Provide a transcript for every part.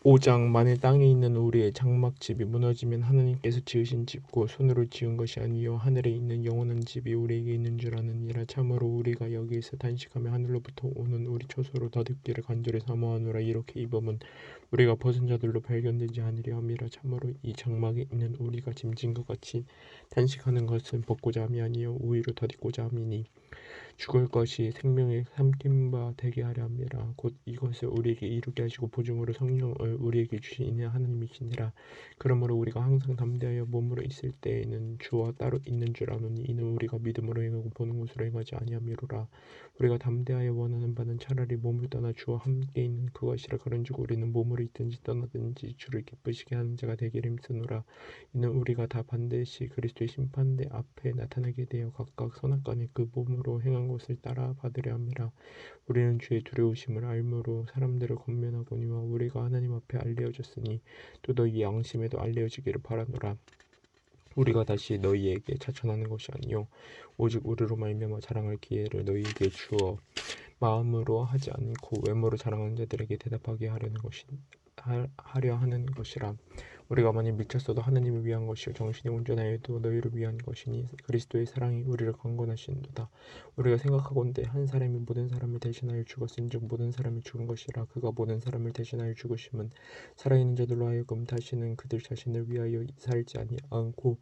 5장 만일 땅에 있는 우리의 장막집이 무너지면 하나님께서 지으신 집고 손으로 지은 것이 아니요 하늘에 있는 영원한 집이 우리에게 있는 줄 아느니라. 참으로 우리가 여기에서 단식하며 하늘로부터 오는 우리 처소로 더 듣기를 간절히 사모하노라. 이렇게 이 법은 우리가 벗은 자들로 발견되지 않으려 함이라. 참으로 이 장막에 있는 우리가 짐진 것 같이 단식하는 것은 벗고자 함이 아니요 오히려 더 입고자 함이니 죽을 것이 생명의 삼킨 바 되게 하려 함이라. 곧 이것을 우리에게 이루게 하시고 보증으로 성령을 우리에게 주신 이는 하나님이시니라. 그러므로 우리가 항상 담대하여 몸으로 있을 때에는 주와 따로 있는 줄 아노니 이는 우리가 믿음으로 행하고 보는 것으로 행하지 아니함이로라. 우리가 담대하여 원하는 바는 차라리 몸을 떠나 주와 함께 있는 그것이라. 그런즉 우리는 몸으로 있든지 떠나든지 주를 기쁘시게 하는 자가 되기를 힘쓰노라. 이는 우리가 다 반드시 그리스도의 심판대 앞에 나타나게 되어 각각 선악간에 그 몸으로 행한 것을 따라 받으려 함이라. 우리는 주의 두려우심을 알므로 사람들을 권면하거니와 우리가 하나님 앞에 알려졌으니 또 너희 양심에도 알려지기를 바라노라. 우리가 다시 너희에게 자천하는 것이 아니요 오직 우리로 말미암아 자랑할 기회를 너희에게 주어 마음으로 하지 않고 외모로 자랑하는 자들에게 대답하게 하려 하는 것이라. 우리가 만일 미쳤어도 하나님을 위한 것이요 정신이 온전하여도 너희를 위한 것이니 그리스도의 사랑이 우리를 강권하시는도다. 우리가 생각하건대 한 사람이 모든 사람을 대신하여 죽었은즉 모든 사람이 죽은 것이라. 그가 모든 사람을 대신하여 죽으심은 살아있는 자들로 하여금 다시는 그들 자신을 위하여 살지 않고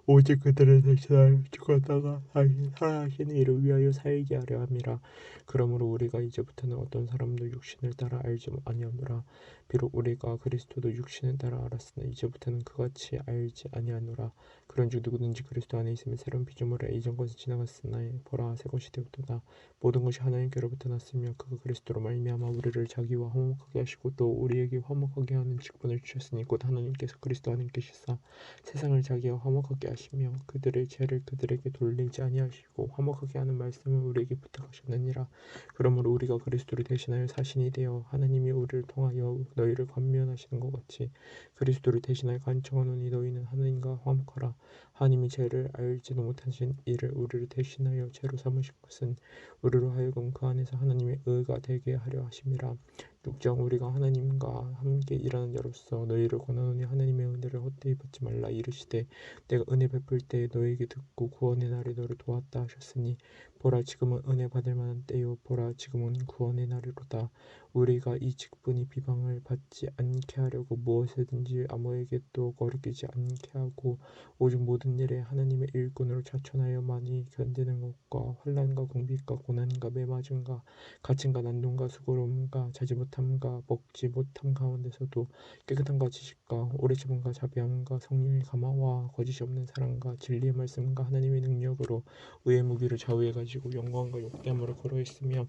오직 그들을 대신하여 죽었다가 다시 살아나신 이를 위하여 살게 하려 함이라. 그러므로 우리가 이제부터는 어떤 사람도 육신을 따라 알지 아니하노라. 비록 우리가 그리스도도 육신을 따라 알았으나 이제부터는 그같이 알지 아니하노라. 그런즉 누구든지 그리스도 안에 있으면 새로운 피조물이라. 이전 것은 지나갔으나 보라 새 것이 되었도다. 모든 것이 하나님께로부터 났으며 그가 그리스도로 말미암아 우리를 자기와 화목하게 하시고 또 우리에게 화목하게 하는 직분을 주셨으니 곧 하나님께서 그리스도 안에 계시사 세상을 자기와 화목하게 하시며 그들의 죄를 그들에게 돌리지 아니하시고 화목하게 하는 말씀을 우리에게 부탁하셨느니라. 그러므로 우리가 그리스도를 대신하여 사신이 되어 하나님이 우리를 통하여 너희를 권면하시는 것 같이 그리스도를 대신하여 간청하노니 너희는 하나님과 화목하라. 하나님이 죄를 알지도 못하신 이를 우리를 대신하여 죄로 삼으신 것은 우리로 하여금 그 안에서 하나님의 의가 되게 하려 하심이라. 6장 우리가 하나님과 함께 일하는 자로서 너희를 권하노니 하나님의 은혜를 헛되이 받지 말라. 이르시되 내가 은혜 베풀 때에 너희에게 듣고 구원의 날에 너를 도왔다 하셨으니 보라 지금은 은혜 받을 만한 때요 보라 지금은 구원의 날이로다. 우리가 이 직분이 비방을 받지 않게 하려고 무엇이든지 아무에게 또 거리끼지 않게 하고 오직 모든 일에 하나님의 일꾼으로 자천하여 많이 견디는 것과 환난과 궁핍과 고난과 매맞음과 갇힘과 난동과 수고로움과 자지 못함과 먹지 못함 가운데서도 깨끗함과 지식과 오래 참음과 자비함과 성령의 감화와 거짓이 없는 사랑과 진리의 말씀과 하나님의 능력으로 의의 무기를 좌우해 가지고 영광과 욕됨으로 걸어있으며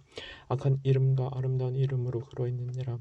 악한 이름과 아름다운 이름으로 걸어있느니라.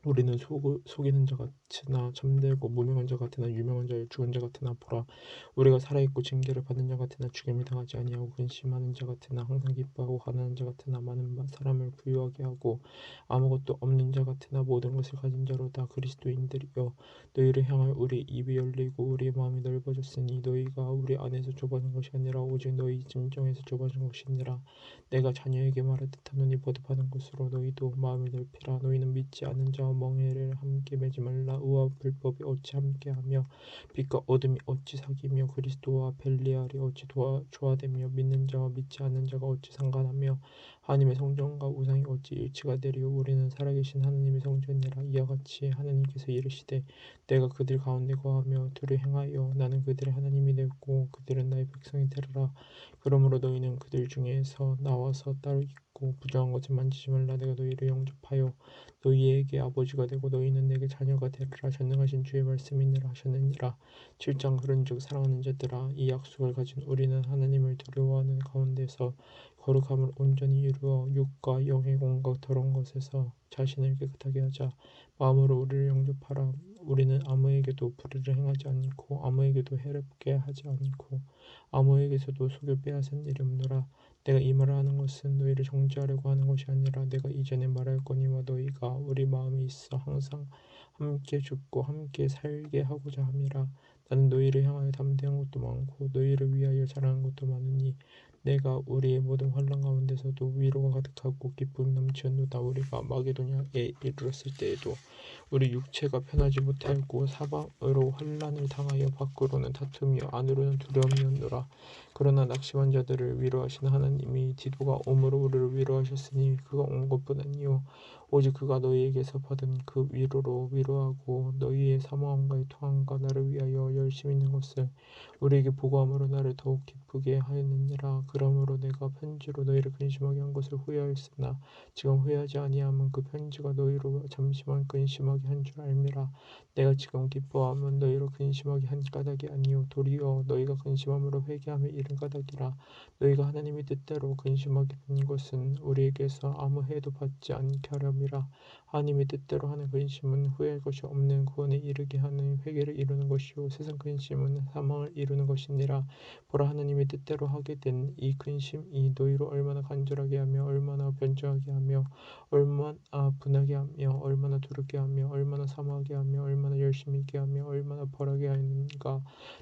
우리는 속이는 자 같으나 잠들고 무명한 자 같으나 유명한 자요 죽은 자 같으나 보라 우리가 살아있고 징계를 받는 자 같으나 죽임을 당하지 아니하고 근심하는 자 같으나 항상 기뻐하고 가난한 자 같으나 많은 사람을 부유하게 하고 아무것도 없는 자 같으나 모든 것을 가진 자로다. 그리스도인들이여 너희를 향하여 우리 입이 열리고 우리의 마음이 넓어졌으니 너희가 우리 안에서 좁아진 것이 아니라 오직 너희 진정에서 좁아진 것이니라. 내가 자녀에게 말하듯 하노니 보답하는 것으로 너희도 마음을 넓히라. 너희는 믿지 않는 자와 멍에를 함께 매지 말라. 의와 불법이 어찌 함께하며 빛과 어둠이 어찌 사귀며 그리스도와 벨리알이 어찌 조화되며 믿는 자와 믿지 않는 자가 어찌 상관하며 하나님의 성전과 우상이 어찌 일치가 되리요. 우리는 살아계신 하나님의 성전이라. 이와 같이 하나님께서 이르시되 내가 그들 가운데 거하며 둘을 행하여 나는 그들의 하나님이 되고 그들은 나의 백성이 되리라. 그러므로 너희는 그들 중에서 나와서 따로 있고 부정한 것을 만지지 말라. 내가 너희를 영접하여 너희에게 아버지가 되고 너희는 내게 자녀가 되리라. 전능하신 주의 말씀이니라 하셨느니라. 7장 그런즉 사랑하는 자들아 이 약속을 가진 우리는 하나님을 두려워하는 가운데서 거룩함을 온전히 이루어 육과 영의 공과 더러운 것에서 자신을 깨끗하게 하자. 마음으로 우리를 영접하라. 우리는 아무에게도 불의를 행하지 않고 아무에게도 해롭게 하지 않고 아무에게서도 속여 빼앗은 일이 없노라. 내가 이 말을 하는 것은 너희를 정죄하려고 하는 것이 아니라 내가 이전에 말할거니와 너희가 우리 마음에 있어 항상 함께 죽고 함께 살게 하고자 함이라. 나는 너희를 향하여 담대한 것도 많고 너희를 위하여 자랑한 것도 많으니 내가 우리의 모든 환난 가운데서도 위로가 가득하고 기쁨이 넘치었노라. 우리가 마게도냐에 이르렀을 때에도 우리 육체가 편하지 못하였고 사방으로 환난을 당하여 밖으로는 다툼이요 안으로는 두려움이었노라. 그러나 낙심한 자들을 위로하신 하나님이 디도가 옴으로 우리를 위로하셨으니 그가 온 것뿐 아니요 오직 그가 너희에게서 받은 그 위로로 위로하고 너희의 사모함과 통함과 나를 위하여 열심히 있는 것을 우리에게 보고함으로 나를 더욱 기쁘게 하였느니라. 그러므로 내가 편지로 너희를 근심하게 한 것을 후회하였으나 지금 후회하지 아니함은 그 편지가 너희로 잠시만 근심하게 한 줄 알미라. 내가 지금 기뻐함은 너희로 근심하게 한 까닭이 아니요 도리어 너희가 근심함으로 회개함에 이른 까닭이라. 너희가 하나님의 뜻대로 근심하게 된 것은 우리에게서 아무 해도 받지 않게 하렴이라. 하나님의 뜻대로 하는 근심은 후회할 것이 없는 구원에 이르게 하는 회개를 이루는 것이요 세상 근심은 사망을 이루는 것이니라. 보라 하나님의 뜻대로 하게 된 이 근심이 너희로 얼마나 간절하게 하며 얼마나 변정하게 하며 얼마나 분하게 하며 얼마나 두렵게 하며 얼마나 사모하게 하며 얼마나 열심히 있게 하며 얼마나 벌하게 하는가.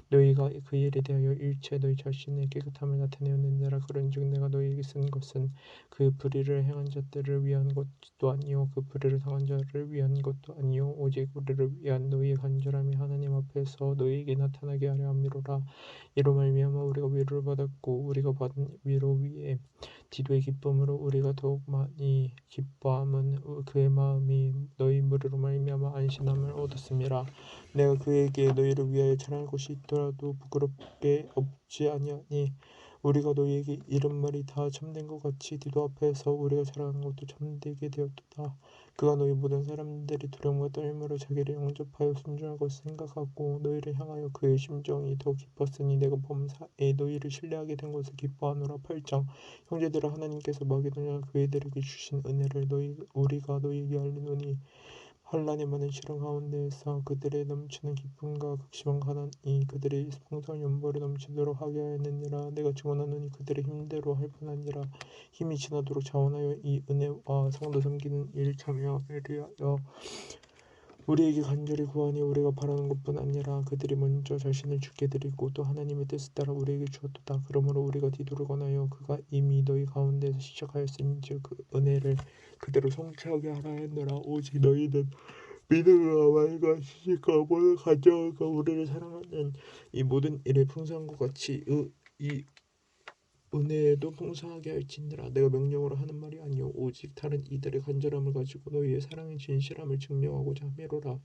너희가 그 일에 대하여 일체 너희 자신의 깨끗함을 나타내었느니라. 그런즉 내가 너희에게 쓴 것은 그 불의를 행한 자들을 위한 것도 아니요 그 불의를 당한 자를 위한 것도 아니요 오직 우리를 위한 너희의 간절함이 하나님 앞에서 너희에게 나타나게 하려 함이로라. 이로 말미암아 우리가 위로를 받았고 우리가 받은 위로 위에 디도의 기쁨으로 우리가 더욱 많이 기뻐함은 그의 마음이 너희 무리로 말미암아 안심함을 얻었음이라. 내가 그에게 너희를 위하여 자랑할 것이 있더라도 부끄럽게 없지 아니하니 우리가 너희에게 이른 말이 다 참된 것 같이 디도 앞에서 우리가 자랑하는 것도 참되게 되었도다. 그가 너희 모든 사람들이 두려움과 떨림으로 자기를 영접하여 순종할 것을 생각하고 너희를 향하여 그의 심정이 더 깊었으니 내가 범사에 너희를 신뢰하게 된 것을 기뻐하노라. 8장 형제들아 하나님께서 마게도냐 교회들에게 주신 은혜를 우리가 너희에게 알리노니 환난의 많은 시련 가운데에서 그들의 넘치는 기쁨과 극심한 가난이 그들의 풍성한 연보를 넘치도록 하게 하였느니라. 내가 증언하노니 그들의 힘대로 할 뿐 아니라 힘이 지나도록 자원하여 이 은혜와 성도 섬기는 일 참여를 위하여 우리에게 간절히 구하니 우리가 바라는 것뿐 아니라 그들이 먼저 자신을 주께 드리고 또 하나님의 뜻을 따라 우리에게 주었도다. 그러므로 우리가 디도를 권하여 그가 이미 너희 가운데서 시작하였은즉 그 은혜를 그대로 성취하게 하라 했노라. 오직 너희는 믿음과 말과 지식과 모든 간절함과 우리를 사랑하는 이 모든 일에 풍성한 것 같이 이 은혜에도 풍성하게 할지니라. 내가 명령으로 하는 말이 아니요 오직 다른 이들의 간절함을 가지고 너희의 사랑의 진실함을 증명하고자 함이로라.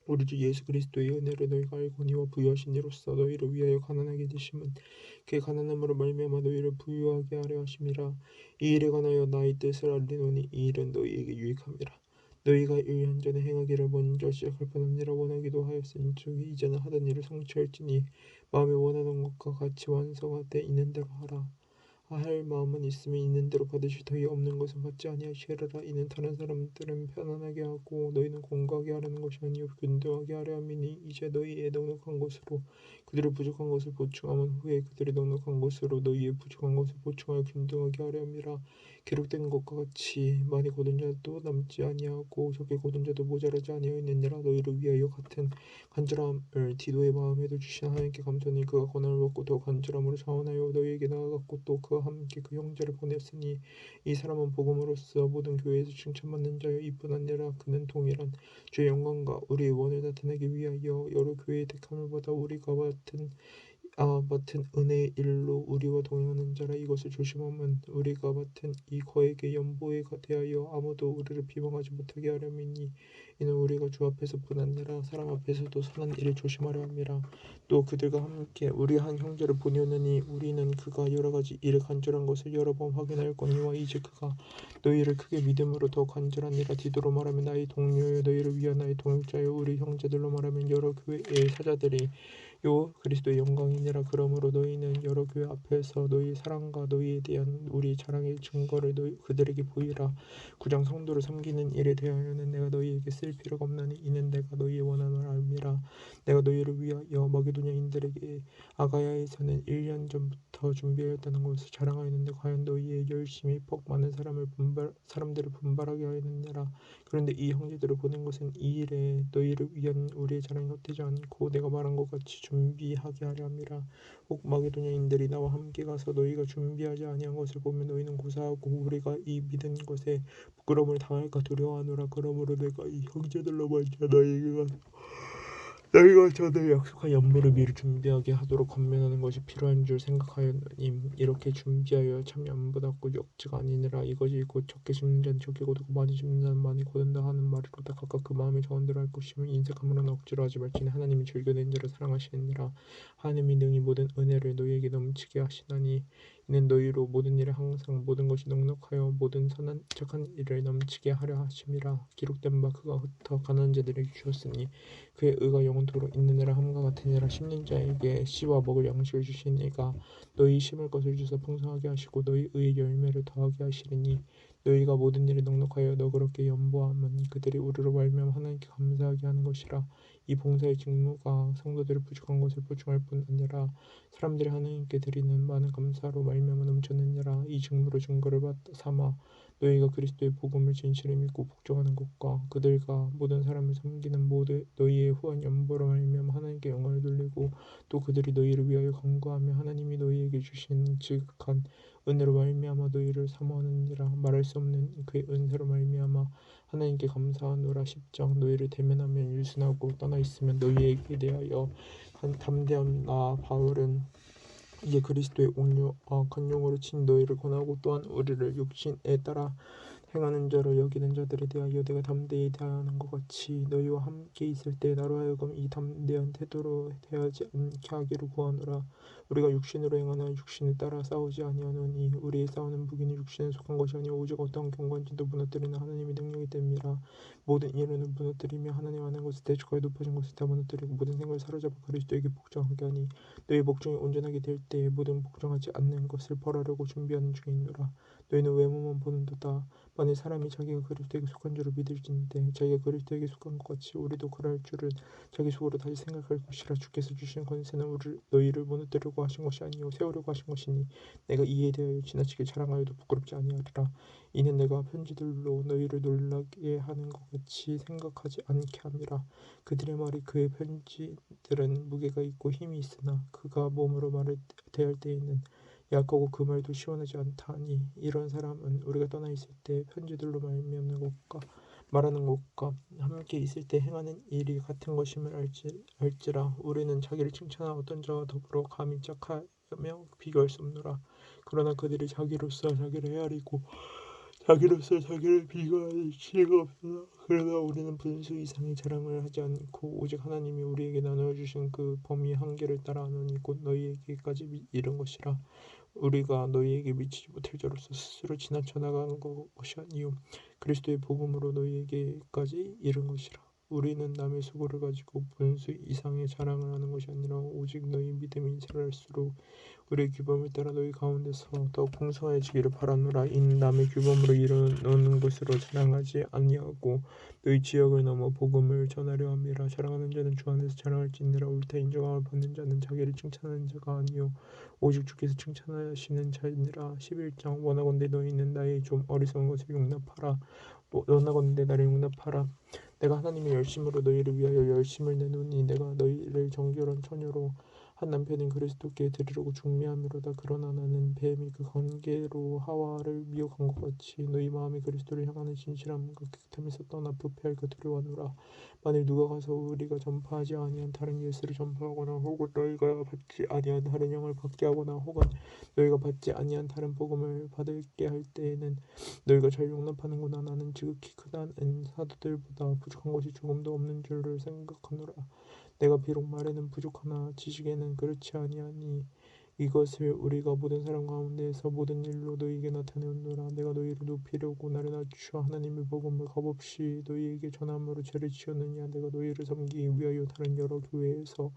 우리 주 예수 그리스도의 은혜를 너희가 알고니와 부유하신 이로써 너희를 위하여 가난하게 되심은 그의 가난함으로 말미암아 너희를 부유하게 하려 하심이라. 이 일에 관하여 나의 뜻을 알리노니 이 일은 너희에게 유익함이라. 너희가 1년 전에 행하기를 먼저 시작할 뿐 아니라 원하기도 하였은즉 이제는 하던 일을 성취할지니 마음에 원하는 것과 같이 완성하되 있는 대로 하라. 할 마음은 있으면 있는 대로 받으실 터이 없는 것은 받지 아니하시리라. 이는 다른 사람들은 편안하게 하고 너희는 공고하게 하려는 것이 아니요 균등하게 하려 함이니 이제 너희의 넉넉한 것으로 그들의 부족한 것을 보충하면 후에 그들의 넉넉한 것으로 너희의 부족한 것을 보충하여 균등하게 하려 함이라. 기록된 것과 같이 많이 거둔 자도 남지 아니하고 적게 거둔 자도 모자라지 아니하였느니라. 너희를 위하여 같은 간절함을 디도의 마음에도 주신 하나님께 감사하니 그가 권한을 받고 더 간절함으로 자원하여 너희에게 나아갔고 또 그와 함께 그 형제를 보냈으니 이 사람은 복음으로써 모든 교회에서 칭찬받는 자요 이뿐 아니라 그는 동일한 주의 영광과 우리의 원을 나타내기 위하여 여러 교회의 택함을 받아 우리가 맡은 은혜의 일로 우리와 동행하는 자라. 이것을 조심하면 우리가 맡은 이 거액의 연보에 대하여 아무도 우리를 비방하지 못하게 하려니니 이는 우리가 주 앞에서뿐 아니라 사람 앞에서도 선한 일을 조심하려 함이라. 또 그들과 함께 우리 한 형제를 보내오느니 우리는 그가 여러 가지 일에 간절한 것을 여러 번 확인하였거니와 이제 그가 너희를 크게 믿음으로 더 간절하니라. 디도로 말하면 나의 동료요 너희를 위한 나의 동역자요 우리 형제들로 말하면 여러 교회의 사자들이 요 그리스도의 영광이니라. 그러므로 너희는 여러 교회 앞에서 너희의 사랑과 너희에 대한 우리 자랑의 증거를 그들에게 보이라. 9장 성도를 섬기는 일에 대하여는 내가 너희에게 쓸 필요가 없나니 이는 내가 너희의 원함을 알미라. 내가 너희를 위하여 마게도냐인들에게 아가야에서는 1년 전부터 준비하였다는 것을 자랑하였는데 과연 너희의 열심이 퍽 많은 사람들을 분발하게 하였느니라. 그런데 이 형제들을 보낸 것은 이 일에 너희를 위한 우리의 자랑이 헛되지 않고 내가 말한 것 같이 준비하게 하려 함이라. 혹 마게도냐인들이 나와 함께 가서 너희가 준비하지 아니한 것을 보면 너희는 고사하고 우리가 이 믿은 것에 부끄러움을 당할까 두려워하노라. 그러므로 내가 이 형제들로 먼저 너희가 저들 약속한 연보를 미리 준비하게 하도록 권면하는 것이 필요한 줄 생각하였노니 이렇게 준비하여 참 연보답고 역지가 아니니라. 이것이 곧 적게 심는 자는 적게 거두고 많이 심는 자는 많이 거둔다 하는 말이로다. 각각 그 마음에 정한 대로 할 것이며 인색함으로는 억지로 하지 말지니 하나님이 즐겨낸 자를 사랑하시느니라. 하나님이 능히 모든 은혜를 너희에게 넘치게 하시나니 이는 너희로 모든 일에 항상 모든 것이 넉넉하여 모든 선한 착한 일을 넘치게 하려 하심이라. 기록된 바 그가 흩어 가난한 자들에게 주었으니 그의 의가 영원토록 있느니라. 함과 같으니라. 심는 자에게 씨와 먹을 양식을 주신 이가 너희 심을 것을 주사 풍성하게 하시고 너희 의의 열매를 더하게 하시리니 너희가 모든 일에 넉넉하여 너그럽게 연보하면 그들이 우리로 말미암아 하나님께 감사하게 하는 것이라. 이 봉사의 직무가 성도들의 부족한 것을 보충할 뿐 아니라 사람들이 하나님께 드리는 많은 감사로 말미암아 넘쳤느니라. 이 직무로 증거를 삼아 너희가 그리스도의 복음을 진실히 믿고 복종하는 것과 그들과 모든 사람을 섬기는 모두 너희의 후한 연보로 말미암아 하나님께 영광을 돌리고 또 그들이 너희를 위하여 간구하며 하나님이 너희에게 주신 지극한 은혜로 말미암아 너희를 사모하느니라. 말할 수 없는 그의 은혜로 말미암아 하나님께 감사하노라. 10장 너희를 대면하면 일순하고 떠나 있으면 너희에게 대하여 한 담대한 나 바울은 이제 그리스도의 관용으로 친 너희를 권하고 또한 우리를 육신에 따라 행하는 자로 여기는 자들에 대하여 내가 담대히 대하는 것 같이 너희와 함께 있을 때 나로 하여금 이 담대한 태도로 대하지 않게 하기를 구하노라. 우리가 육신으로 행하나 육신을 따라 싸우지 아니하노니 우리의 싸우는 무기는 육신에 속한 것이 아니오 오직 어떠한 경관진도 무너뜨리는 하나님의 능력이 됨이라. 모든 이론을 무너뜨리며 하나님 아는 것을 대적하여 높아진 것을 다 무너뜨리고 모든 생각을 사로잡아 그리스도에게 복종하게 하니 너희 복종이 온전하게 될 때에 모든 복종하지 않는 것을 벌하려고 준비하는 중에 있노라. 너희는 외모만 보는도다. 만일 사람이 자기가 그리스도에게 속한 줄을 믿을진대 자기가 그리스도에게 속한 것 같이 우리도 그럴 줄은 자기 속으로 다시 생각할 것이라. 주께서 주신 권세는 너희를 무너뜨리려고 하신 것이 아니요 세우려고 하신 것이니 내가 이에 대하여 지나치게 자랑하여도 부끄럽지 아니하리라. 이는 내가 편지들로 너희를 놀라게 하는 것 같이 생각하지 않게 함이라. 그들의 말이 그의 편지들은 무게가 있고 힘이 있으나 그가 몸으로 말을 대할 때에는 약하고 그 말도 시원하지 않다니 이런 사람은 우리가 떠나 있을 때 편지들로 말미암는 것과 말하는 것과 함께 있을 때 행하는 일이 같은 것임을 알지라. 우리는 자기를 칭찬한 어떤 자와 더불어 감히 짝하며 비교할 수 없노라. 그러나 그들이 자기로서 자기를 헤아리고 자기로서 자기를 비교하는 지혜가 없으나 그러나 우리는 분수 이상의 자랑을 하지 않고 오직 하나님이 우리에게 나누어 주신 그 범위 한계를 따라 하노니 곧 너희에게까지 이른 것이라. 우리가 너희에게 미치지 못할 자로서 스스로 지나쳐 나가는 것이 아니요 그리스도의 복음으로 너희에게까지 이른 것이라. 우리는 남의 수고를 가지고 분수 이상의 자랑을 하는 것이 아니라 오직 너희 믿음이 인실할수록 우리의 규범을 따라 너희 가운데서 더욱 풍성해지기를 바라노라. 이는 남의 규범으로 이루는 것으로 자랑하지 아니하고 너희 지역을 넘어 복음을 전하려 함이라. 자랑하는 자는 주 안에서 자랑할지니라. 옳다 인정함을 받는 자는 자기를 칭찬하는 자가 아니요 오직 주께서 칭찬하시는 자니라. 11장 원하건대 너희는 나의 좀 어리석은 것을 용납하라. 원하건대 나를 용납하라. 내가 하나님의 열심으로 너희를 위하여 열심을 내노니 내가 너희를 정결한 처녀로 한 남편인 그리스도께 드리려고 중매함이로다. 그러나 나는 뱀이 그 관계로 하와를 미혹한 것 같이 너희 마음이 그리스도를 향하는 진실함과 깨끗함에서 떠나 부패할까 두려워하노라. 만일 누가 가서 우리가 전파하지 아니한 다른 예수를 전파하거나 혹은 너희가 받지 아니한 다른 영을 받게 하거나 혹은 너희가 받지 아니한 다른 복음을 받게 할 때에는 너희가 잘 용납하는구나. 나는 지극히 크다는 사도들보다 부족한 것이 조금도 없는 줄을 생각하노라. 내가 비록 말에는 부족하나 지식에는 그렇지 아니하니 이것을 우리가 모든 사람 가운데에서 모든 일로 너희에게 나타내노라. 내가 너희를 높이려고 나를 낮추어 하나님의 복음을 값없이 너희에게 전함으로 죄를 지었느냐. 내가 너희를 섬기기 위하여 다른 여러 교회에서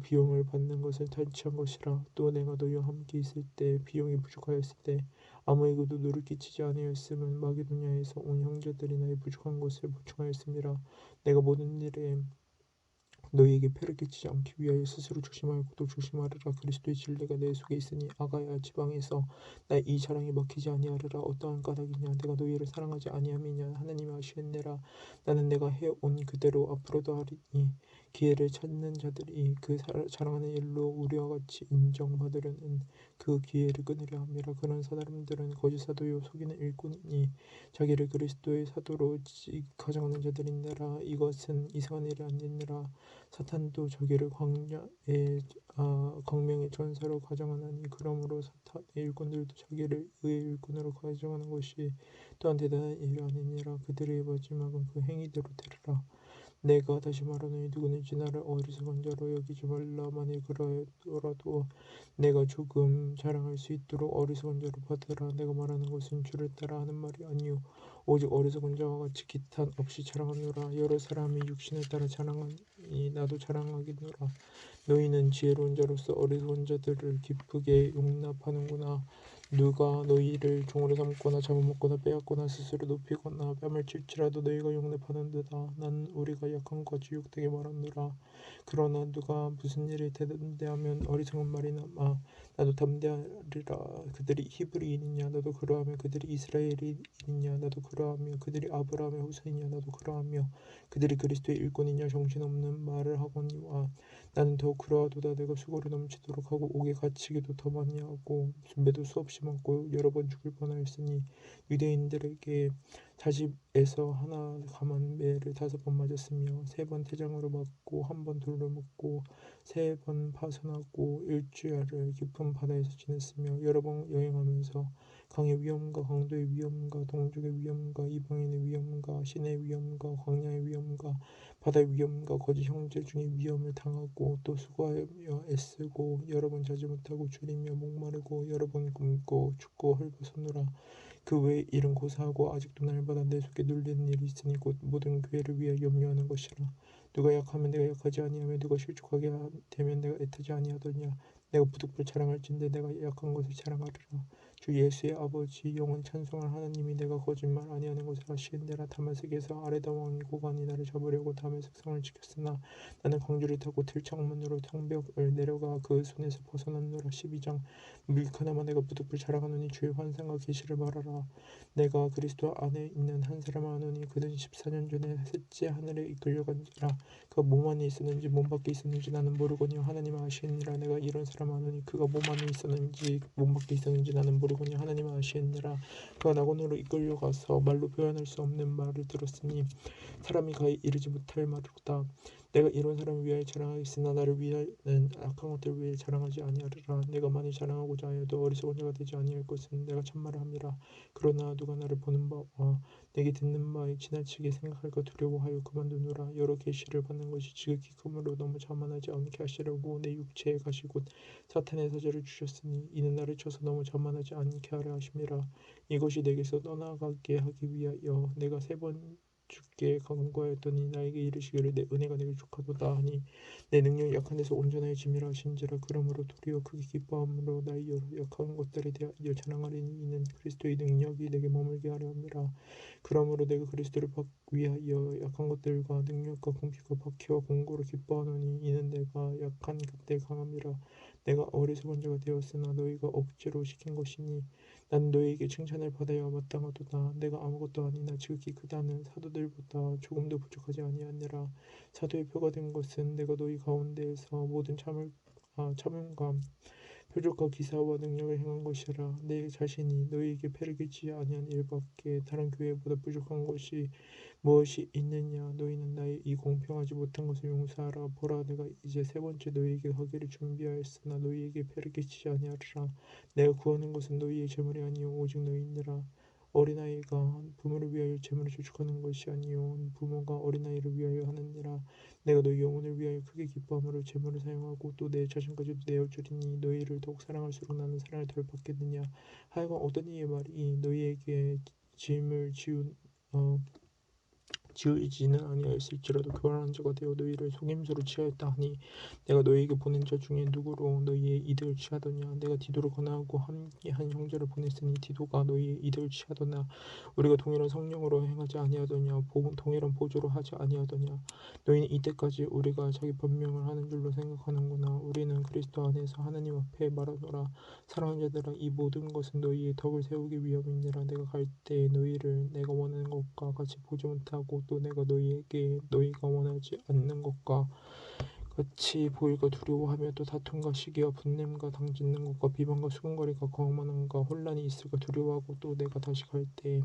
비용을 받는 것을 탈취한 것이라. 또 내가 너희와 함께 있을 때 비용이 부족하였을 때 아무에게도 누를 끼치지 아니하였음은 마게도냐에서 온 형제들이 나의 부족한 것을 보충하였음이라. 내가 모든 일에 너희에게 폐를 끼치지 않기 위하여 스스로 조심하고 또 조심하리라. 그리스도의 진리가 내 속에 있으니 아가야 지방에서 나의 이 자랑이 먹히지 아니하리라. 어떠한 까닭이냐 내가 너희를 사랑하지 아니함이냐 하느님이 아시느니라. 나는 내가 해온 그대로 앞으로도 하리니 기회를 찾는 자들이 그 자랑하는 일로 우리와 같이 인정받으려는 그 기회를 끊으려 함이라. 그런 사람들은 거짓 사도요 속이는 일꾼이니 자기를 그리스도의 사도로 가정하는 자들이니라. 이것은 이상한 일이 아니니라. 사탄도 자기를 광야의 광명의 전사로 가정하나니 그러므로 사탄의 일꾼들도 자기를 의의 일꾼으로 가정하는 것이 또한 대단한 일이 아니니라. 그들의 마지막은 그 행위대로 되리라. 내가 다시 말하노니 누구든지 나를 어리석은 자로 여기지 말라. 만일 그러하더라도 내가 조금 자랑할 수 있도록 어리석은 자로 받으라. 내가 말하는 것은 주를 따라 하는 말이 아니요 오직 어리석은 자와 같이 기탄 없이 자랑하노라. 여러 사람이 육신을 따라 자랑하니 나도 자랑하겠노라. 너희는 지혜로운 자로서 어리석은 자들을 기쁘게 용납하는구나. 누가 너희를 종으로 삼거나 잡아먹거나 빼앗거나 스스로 높이거나 뺨을 칠지라도 너희가 용납하는도다. 나는 우리가 약한 것과 주육되게 말하노라. 그러나 누가 무슨 일을 담대하면 어리석은 말이 남아 나도 담대하리라. 그들이 히브리인이냐 나도 그러하며 그들이 이스라엘인이냐 나도 그러하며 그들이 아브라함의 후손이냐 나도 그러하며 그들이 그리스도의 일꾼이냐 정신없는 말을 하거니와 나는 더욱 그러하도다. 내가 수고를 넘치도록 하고 옥에 갇히기도 더 많이 하고 매도 수없이 맞고 여러 번 죽을 뻔하였으니 유대인들에게 40에서 하나 감한 매를 5번 맞았으며 3번 태장으로 맞고 1번 돌로 맞고 3번 파선하고 일주일을 깊은 바다에서 지냈으며 여러 번 여행하면서 강의 위험과 강도의 위험과 동족의 위험과 이방인의 위험과 신의 위험과 광야의 위험과 바다의 위험과 거짓 형제 중에 위험을 당하고 또 수고하여 애쓰고 여러 번 자지 못하고 줄이며 목마르고 여러 번 굶고 춥고 헐벗었노라. 그 외에 일은 고사하고 아직도 날마다 내 속에 눌리는 일이 있으니 곧 모든 교회를 위하여 염려하는 것이라. 누가 약하면 내가 약하지 아니하며 누가 실족하게 되면 내가 애타지 아니하더냐. 내가 부득불 자랑할진대 내가 약한 것을 자랑하리라. 주 예수의 아버지 영원 찬송할 하나님이 내가 거짓말 아니하는 것을 아시는대라. 다마섹에서 아레다 왕이 고관이 나를 잡으려고 다메섹 성을 지켰으나 나는 광주를 타고 들창문으로 성벽을 내려가 그 손에서 벗어났노라. 12장 밀카나마 내가 부득불 자랑하노니 주의 환상과 계시를 말하라. 내가 그리스도 안에 있는 한 사람을 아노니 그는 14년 전에 셋째 하늘에 이끌려간 자라. 그가 몸 안에 있었는지 몸 밖에 있었는지 나는 모르거니와 하나님은 아시느니라. 내가 이런 사람을 아노니 그가 몸 안에 있었는지 몸 밖에 있었는지 나는 모르거니와 하나님은 아시느니라. 그가 낙원으로 이끌려가서 말로 표현할 수 없는 말을 들었으니 사람이 가히 이르지 못할 말이로다. 내가 이런 사람을 위하여 자랑하겠으나 나를 위하여는 악한 것들을 위하여 자랑하지 아니하리라. 내가 만일 자랑하고자 하여도 어리석은 자가 되지 아니할 것은 내가 참말을 함이라. 그러나 누가 나를 보는 바와 내게 듣는 바에 지나치게 생각할까 두려워하여 그만두노라. 여러 계시를 받는 것이 지극히 크므로 너무 자만하지 않게 하시려고 내 육체에 가시 곧 사탄의 사자를 주셨으니 이는 나를 쳐서 너무 자만하지 않게 하려 하심이라. 이것이 내게서 떠나가게 하기 위하여 내가 3번 주께 간구하였더니 나에게 이르시기를 내 은혜가 내게 족하도다 하니 내 능력이 약한 데서 온전하여 짐이라 하신지라. 그러므로 도리어 크게 기뻐함으로 나의 여러 약한 것들에 대하여 자랑하리니 이는 그리스도의 능력이 내게 머물게 하려 함이라. 그러므로 내가 그리스도를 위하여 약한 것들과 능력과 궁핍과 박해와 공고로 기뻐하노니 이는 내가 약한 그때 강함이라. 내가 어리석은 자가 되었으나 너희가 억지로 시킨 것이니 나는 너희에게 칭찬을 받아야 마땅하도다. 내가 아무것도 아니나 지극히 크다는 사도들보다 조금도 부족하지 아니하니라. 사도의 표가 된 것은 내가 너희 가운데에서 모든 참음과 표적과 기사와 능력을 행한 것이라. 내 자신이 너희에게 패를 끼치지 아니한 일밖에 다른 교회보다 부족한 것이 무엇이 있느냐. 너희는 나의 이 공평하지 못한 것을 용서하라. 보라 내가 이제 3번째 너희에게 가기를 준비하였으나 너희에게 패를 끼치지 아니하리라. 내가 구하는 것은 너희의 재물이 아니요 오직 너희니라. 어린아이가 부모를 위하여 재물을 저축하는 것이 아니요 부모가 어린아이를 위하여 하느니라. 내가 너희 영혼을 위하여 크게 기뻐함으로 재물을 사용하고 또 내 자신까지도 내어주리니 너희를 더욱 사랑할수록 나는 사랑을 덜 받겠느냐. 하여간 어떤 이의 말이 너희에게 짐을 지운 지으지는 아니하였을지라도 교활한 자가 되어 너희를 속임수로 취하였다 하니 내가 너희에게 보낸 자 중에 누구로 너희의 이득을 취하더냐. 내가 디도를 권하고 함께한 형제를 보냈으니 디도가 너희의 이득을 취하더나 우리가 동일한 성령으로 행하지 아니하더냐. 동일한 보조로 하지 아니하더냐. 너희는 이때까지 우리가 자기 변명을 하는 줄로 생각하는구나. 우리는 그리스도 안에서 하나님 앞에 말하노라. 사랑하는 자들아, 이 모든 것은 너희의 덕을 세우기 위함이니라. 내가 갈 때 너희를 내가 원하는 것과 같이 보지 못하고 또 내가 너희에게 너희가 원하지 않는 것과 같이 보일까 두려워하며 또 다툼과 시기와 분냄과 당짓는 것과 비방과 수군거리가 거만함과 혼란이 있을까 두려워하고 또 내가 다시 갈 때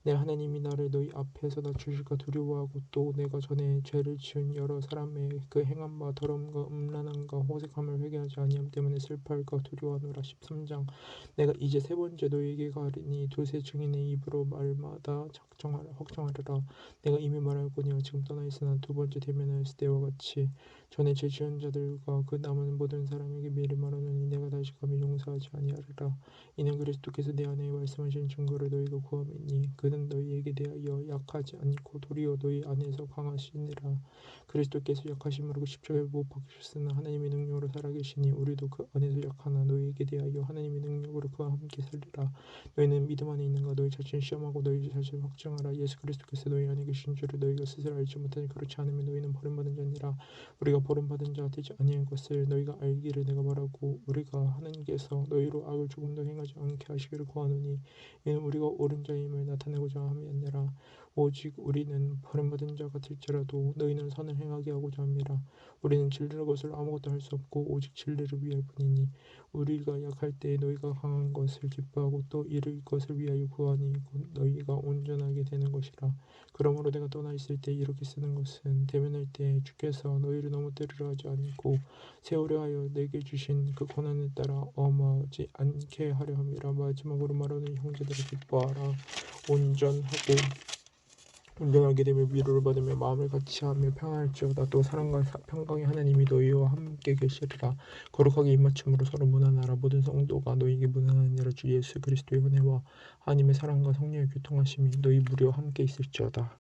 내 하나님이 나를 너희 앞에서 낮추실까 두려워하고 또 내가 전에 죄를 지은 여러 사람의 그 행함과 더러움과 음란함과 호색함을 회개하지 아니함 때문에 슬퍼할까 두려워하노라. 13장. 내가 이제 세 번째 너희에게 가리니 두세 증인의 입으로 말마다 확정하리라. 내가 이미 말하였거니와 지금 떠나 있으나 두 번째 대면하였을 때와 같이 전에 죄 지은 자들과 그 남은 모든 사람에게 미리 말하노니 내가 다시 가면 용서하지 아니하리라. 이는 그리스도께서 내 안에 말씀하신 증거를 너희가 구함이니 그는 너희에게 대하여 약하지 않고 도리어 너희 안에서 강하시니라. 그리스도께서 약하심으로 십자가에 못 박히셨으나 하나님의 능력으로 살아계시니 우리도 그 안에서 약하나 너희에게 대하여 하나님의 능력으로 그와 함께 살리라. 너희는 믿음 안에 있는가? 너희 자신을 시험하고 너희 자신을 확증하라. 예수 그리스도께서 너희 안에 계신 줄을 너희가 스스로 알지 못하니 그렇지 않으면 너희는 버림받은 자니라. 우리가 버림받은 자 되지 아니할 것을 너희가 알기를 내가 말하고 우리가 하나님께서 너희로 악을 조금 더 행하지 않게 하시기를 구하노니 이는 우리가 옳은 자임을 나타내고자 함이 아니라 오직 우리는 버림받은 자 같을지라도 너희는 선을 행하게 하고자 함이라. 우리는 진리의 것을 아무것도 할 수 없고 오직 진리를 위할 뿐이니 우리가 약할 때에 너희가 강한 것을 기뻐하고 또 이를 것을 위하여 구하니 곧 너희가 온전하게 되는 것이라. 그러므로 내가 떠나 있을 때 이렇게 쓰는 것은 대면할 때 주께서 너희를 너무 때리려 하지 않고 세우려 하여 내게 주신 그 권한에 따라 엄하지 않게 하려 함이라. 마지막으로 말하는 형제들을 기뻐하라. 온전하고 온전하게 되며 위로를 받으며 마음을 같이하며 평안할지어다. 또 사랑과 평강의 하나님이 너희와 함께 계시리라. 거룩하게 입맞춤으로 서로 문안하라. 모든 성도가 너희에게 문안하니라. 주 예수 그리스도의 은혜와 하나님의 사랑과 성령의 교통하심이 너희 무리와 함께 있을지어다.